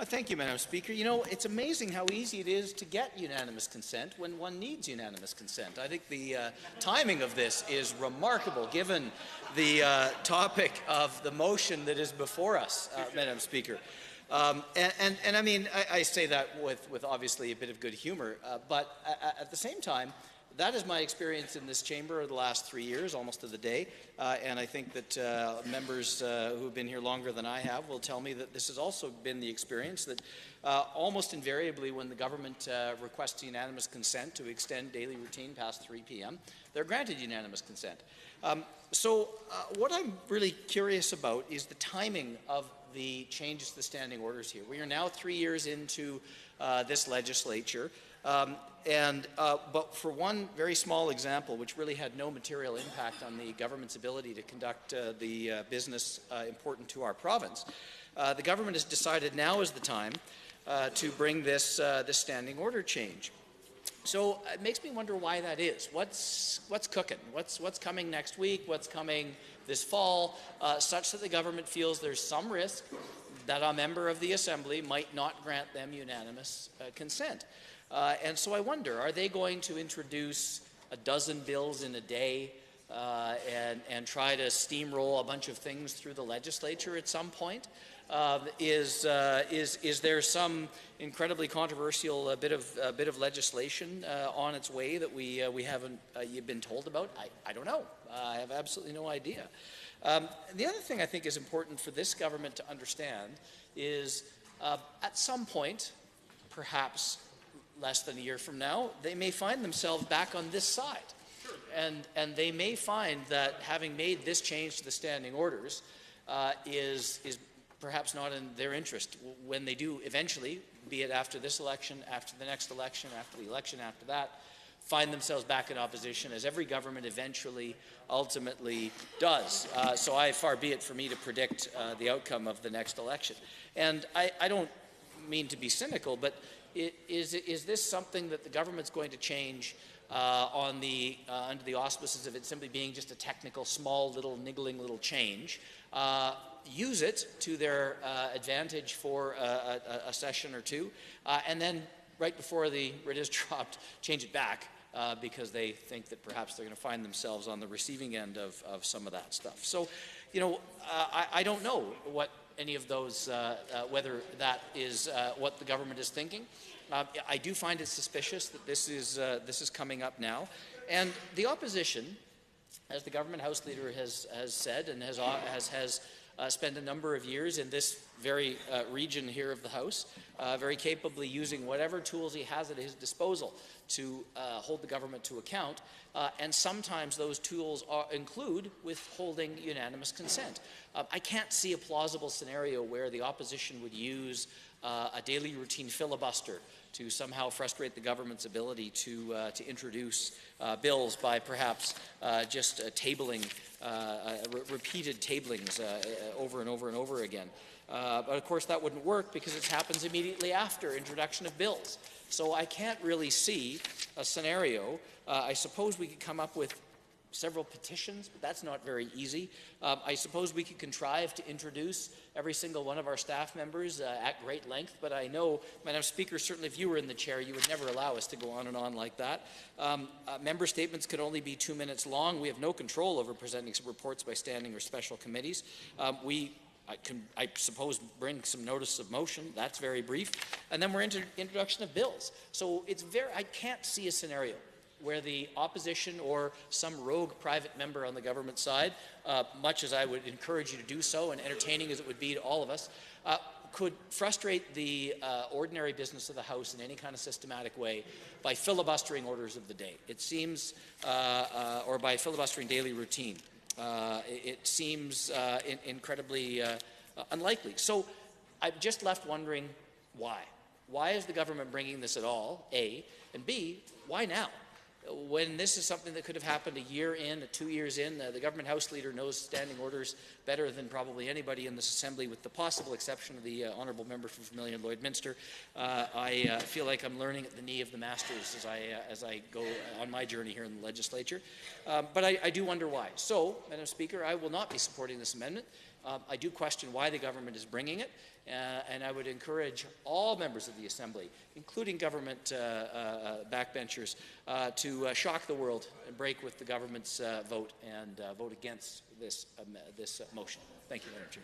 Well, thank you, Madam Speaker. You know, it's amazing how easy it is to get unanimous consent when one needs unanimous consent. I think the timing of this is remarkable, given the topic of the motion that is before us, Madam Speaker. And I mean, I say that with obviously a bit of good humor, but at the same time, that is my experience in this chamber over the last 3 years, almost to the day, and I think that members who have been here longer than I have will tell me that this has also been the experience, that almost invariably when the government requests unanimous consent to extend daily routine past 3 p.m., they're granted unanimous consent. So what I'm really curious about is the timing of the changes to the standing orders here. We are now 3 years into this legislature. But for one very small example, which really had no material impact on the government's ability to conduct the business important to our province, the government has decided now is the time to bring this standing order change. So it makes me wonder why that is. What's cooking? What's coming next week? What's coming this fall, such that the government feels there's some risk that a member of the Assembly might not grant them unanimous consent? And so I wonder, are they going to introduce a dozen bills in a day and try to steamroll a bunch of things through the legislature at some point? Is there some incredibly controversial bit of legislation on its way that we haven't been told about? I don't know. I have absolutely no idea. The other thing I think is important for this government to understand is at some point, perhaps less than a year from now, they may find themselves back on this side. Sure. And they may find that having made this change to the standing orders is perhaps not in their interest when they do eventually, be it after this election, after the next election, after the election after that, find themselves back in opposition, as every government eventually, ultimately does. So far be it for me to predict the outcome of the next election. And I don't mean to be cynical, but is this something that the government's going to change under the auspices of it simply being just a technical, small, little, niggling little change, use it to their advantage for a session or two, and then right before the writ is dropped, change it back because they think that perhaps they're going to find themselves on the receiving end of some of that stuff. So, you know, I don't know what any of those, whether that is what the government is thinking. I do find it suspicious that this is coming up now, and the opposition, as the government House Leader has said and has spent a number of years in this very region here of the House, very capably using whatever tools he has at his disposal to hold the government to account, and sometimes those tools include withholding unanimous consent. I can't see a plausible scenario where the opposition would use a daily routine filibuster to somehow frustrate the government's ability to introduce bills by perhaps just tabling, repeated tablings over and over and over again. But of course that wouldn't work because it happens immediately after introduction of bills. So I can't really see a scenario. I suppose we could come up with several petitions, but that's not very easy. I suppose we could contrive to introduce every single one of our staff members at great length, but I know, Madam Speaker, certainly if you were in the chair, you would never allow us to go on and on like that. Member statements could only be 2 minutes long. We have no control over presenting reports by standing or special committees. I suppose, bring some notice of motion. That's very brief. And then we're into introduction of bills. So I can't see a scenario where the opposition or some rogue private member on the government side, much as I would encourage you to do so and entertaining as it would be to all of us, could frustrate the ordinary business of the House in any kind of systematic way by filibustering orders of the day. It seems, or by filibustering daily routine. It seems incredibly unlikely. So I'm just left wondering why. Why is the government bringing this at all, A? And B, why now? When this is something that could have happened a year in, 2 years in, the government House Leader knows standing orders better than probably anybody in this Assembly, with the possible exception of the Honourable Member for Vermilion Lloydminster. I feel like I'm learning at the knee of the masters as I go on my journey here in the Legislature. But I do wonder why. So, Madam Speaker, I will not be supporting this amendment, I do question why the government is bringing it, and I would encourage all members of the Assembly, including government backbenchers, to shock the world and break with the government's vote and vote against this motion. Thank you, Madam Chair.